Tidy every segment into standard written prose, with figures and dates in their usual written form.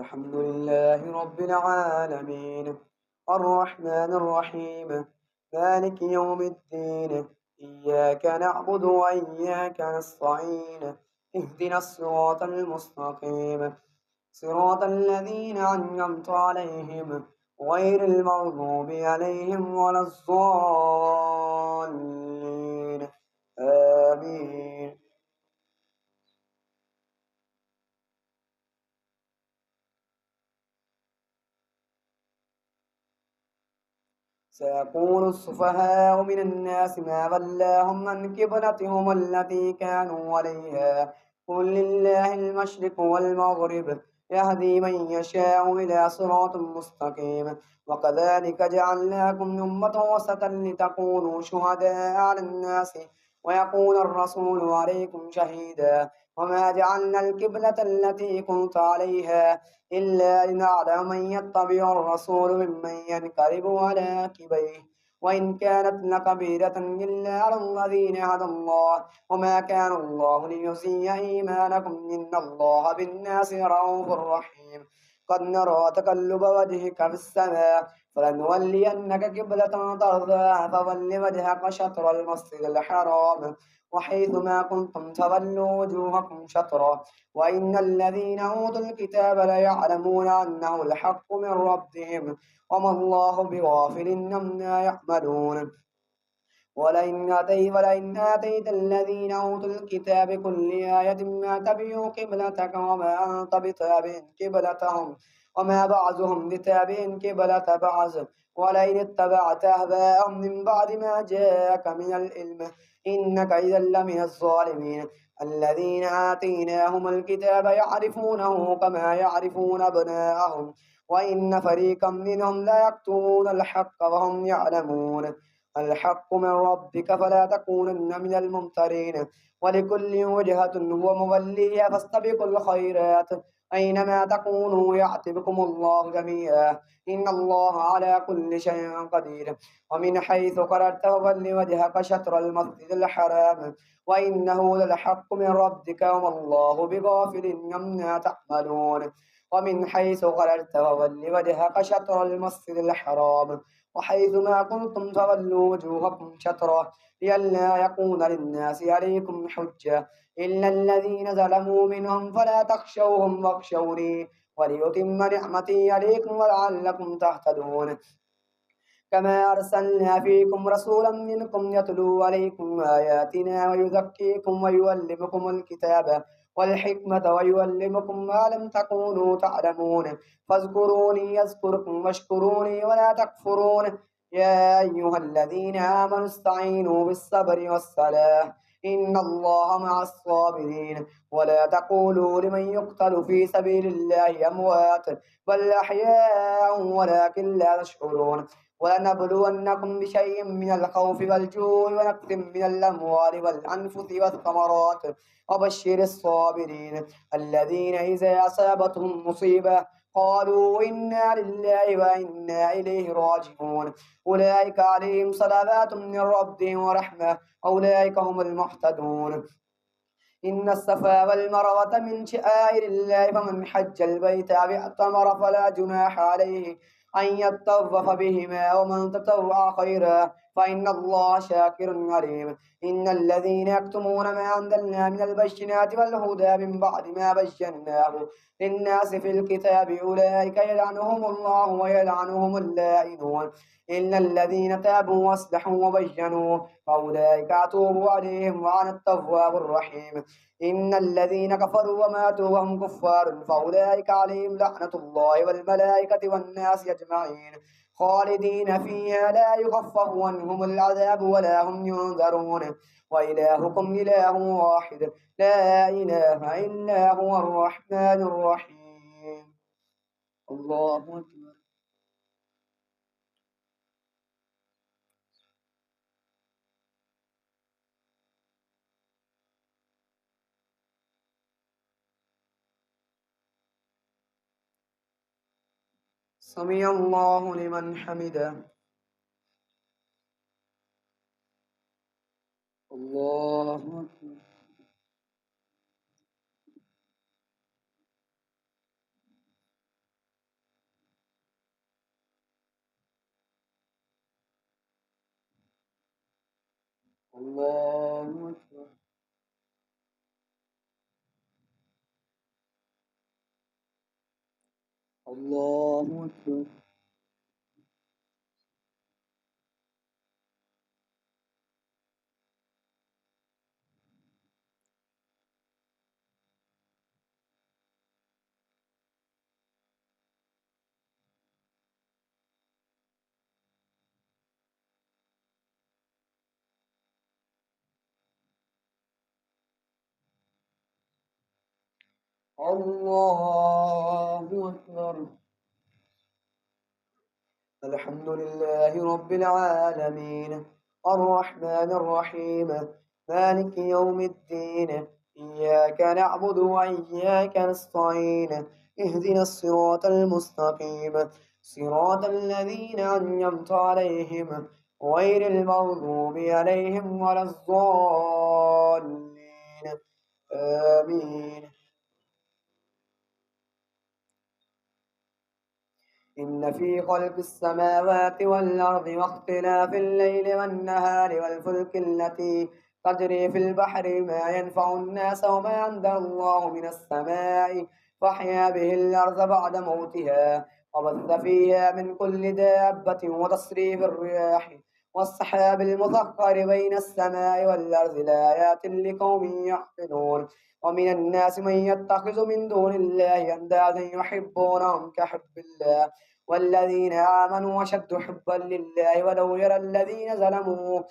الحمد لله رب العالمين الرحمن الرحيم مالك يوم الدين إياك نعبد وإياك نستعين اهدنا الصراط المستقيم صراط الذين أنعمت عليهم غير المغضوب عليهم ولا الضالين آمين. سيقول السفهاء من الناس ما ولاهم عن قبلتهم التي كانوا عليها قل لله المشرق والمغرب يهدي من يشاء إلى صراط مستقيم وكذلك جعلناكم أمة وسطا لتكونوا شهداء على الناس ويكون الرسول عليكم شهيدا وما جعلنا القبلة التي كنت عليها إلا لنعلم من يتبع الرسول ممن ينقلب على عقبيه وإن كانت لكبيرة إلا على الذين هدى الله وما كان الله ليضيع إيمانكم إن الله بالناس رؤوف رحيم قد نرى تقلب وجهك في السماء فلنولينك قبلة ترضاها فول وجهك شطر المسجد الحرام وحيث ما كنتم فولوا وجوهكم شطرا وإن الذين أوتوا الكتاب ليعلمون أنه الحق من ربهم وما الله بغافل عما يعملون ولئن آتيت الذين أوتوا الكتاب كل آية ما تبعوا قبلتك وما أنت بتابع قبلتهم وما بعضهم بتابع قبلة بعض ولئن اتبعت أهواءهم من بعد ما جاءك من العلم إنك إذا لمن الظالمين الذين آتيناهم الكتاب يعرفونه كما يعرفون أبناءهم وإن فريقا منهم لا يكتمون الحق وهم يعلمون الحق من ربك فلا تكونن من الممترين ولكل وجهة هو موليها فاستبقوا الخيرات أينما تكونوا يعتبكم الله جميعا إن الله على كل شيء قدير ومن حيث خرجت فول وجهك شطر المسجد الحرام وإنه للحق من ربك وما الله بغافل عما تعملون ومن حيث خرجت فول وجهك شطر المسجد الحرام وحيث ما كنتم فولوا وجوهكم شطرة لئلا يكون للناس عليكم حجة إلا الذين ظلموا منهم فلا تخشوهم واخشوني وليتم نعمتي عليكم ولعلكم تهتدون كما أرسلنا فيكم رسولا منكم يتلو عليكم آياتنا ويزكيكم ويعلمكم الكتاب والحكمة ويعلمكم ما لم تكونوا تعلمون فاذكروني يذكركم واشكروني ولا تكفرون يا أيها الذين آمنوا استعينوا بالصبر والصلاة إن الله مع الصابرين ولا تقولوا لمن يقتل في سبيل الله أموات بل أحياء ولكن لا تشعرون ولنبلونكم بشيء من الخوف والجوع ونقص من الأموال والأنفس والثمرات وبشر الصابرين الذين إذا أصابتهم مصيبة قالوا إنا لله وإنا إليه راجعون أولئك عليهم صلوات من ربهم ورحمة أولئك هم المهتدون إن الصفا والمروة من شعائر الله فمن حج البيت أو اعتمر فلا جناح عليه أن يطوف بهما ومن تطوع خيرا فإن الله شاكر عليم إن الذين يكتمون ما أنزلنا من البينات والهدى من بعد ما بيناه للناس في الكتاب أولئك يلعنهم الله ويلعنهم اللائنون إلا الذين تابوا واصلحوا وبينوا فأولئك أتوب عليهم وأنا التواب الرحيم إن الذين كفروا وماتوا وهم كفار فأولئك عليهم لعنة الله والملائكة والناس أجمعين خالدين فيها لا يخفف عنهم العذاب ولا هم ينذرون وإلهكم إله واحد لا إله إلا هو الرحمن الرحيم الله أكبر. سمع الله لمن حمده الله أكبر. الله أكبر. الله أكبر. الله أكبر. الحمد لله رب العالمين، الرحمن الرحيم، مالك يوم الدين، إياك نعبد وإياك نستعين، اهدنا الصراط المستقيم، صراط الذين أنعمت عليهم غير المغضوب عليهم ولا الضالين. آمين. إن في خلق السماوات والأرض واختلاف الليل والنهار والفلك التي تجري في البحر ما ينفع الناس وما أنزل الله من السماء فأحيا به الأرض بعد موتها وبث فيها من كل دابة وتصريف الرياح والسحاب المسخر بين السماء والأرض لآيات لقوم يعقلون. ومن الناس من يتخذ من دون الله أندادا يحبونهم كحب الله والذين آمنوا أشد حبا لله ولو يرى الذين ظلموا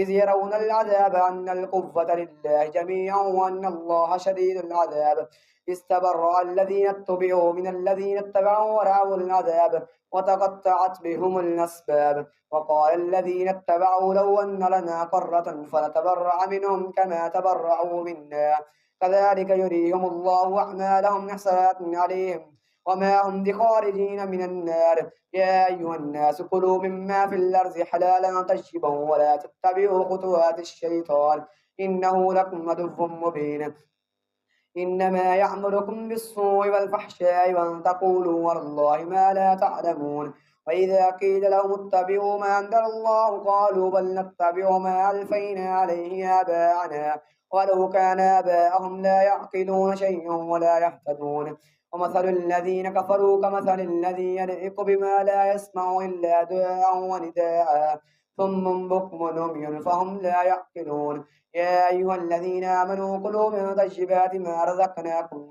إذ يرون العذاب أن القوة لله جميعا وأن الله شديد العذاب. استبرأ الذين اتبعوا من الذين اتبعوا ورأوا العذاب وتقطعت بهم الأسباب. وقال الذين اتبعوا لو أن لنا قرة فنتبرأ منهم كما تبرأوا منا كذلك يريهم الله أعمالهم حسرات عليهم وما هم بخارجين من النار. يا أيها الناس كلوا مما في الأرض حلالا طيبا ولا تتبعوا خطوات الشيطان إنه لكم عدو مبين. إنما يأمركم بالسوء والفحشاء وأن تقولوا على الله ما لا تعلمون. وإذا قيل لهم اتبعوا ما أنزل الله قالوا بل نتبع ما ألفينا عليه آباءنا ولو كان آباءهم لا يعقلون شيئا ولا يهتدون. ومثل الذين كفروا كمثل الذي ينعق بما لا يسمع إلا دعاء ونداء ثم بكم عمي فهم لا يعقلون. يا أيها الذين آمنوا كلوا من طيبات ما رزقناكم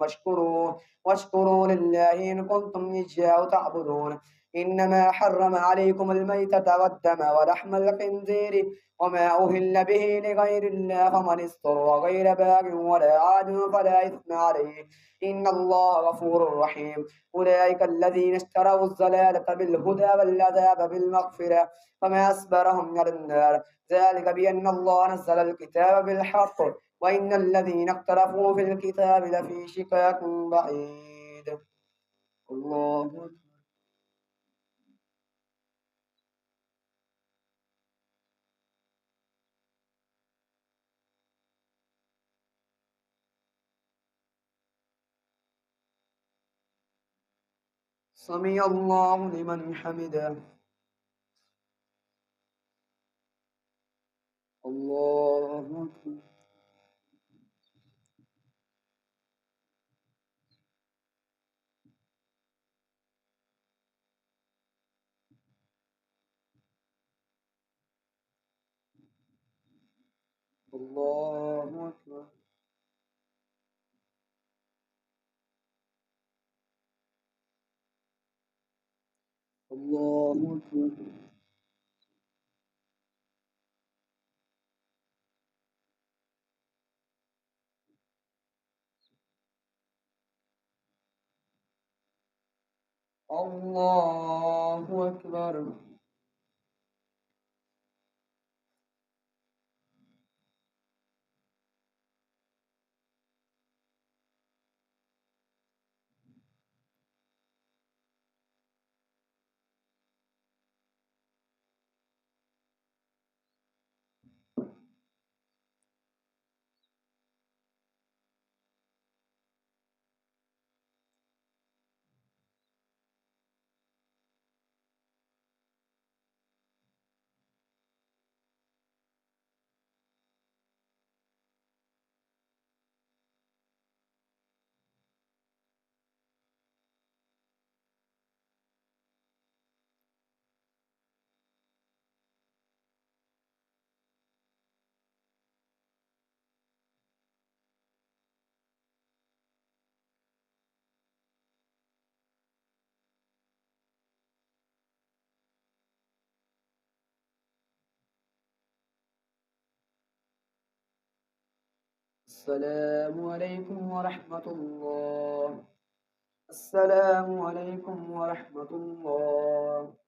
واشكروا لله إن كنتم إياه تعبدون. إنما حرم عليكم الميتة والدم ولحم الخنزير وما أهل به لغير الله فمن اضطر غير باغ ولا عاد فلا إثم عليه إن الله غفور رحيم. أولئك الذين اشتروا الضلالة بالهدى والعذاب بالمغفرة فما أصبرهم على النار ذلك بأن الله نزل الكتاب بالحق وإن الذين اختلفوا في الكتاب لفي شقاق بعيد. الله أكبر. سمع الله لمن حمده. الله أكبر. الله أكبر. الله أكبر. الله أكبر. السلام عليكم ورحمة الله. السلام عليكم ورحمة الله.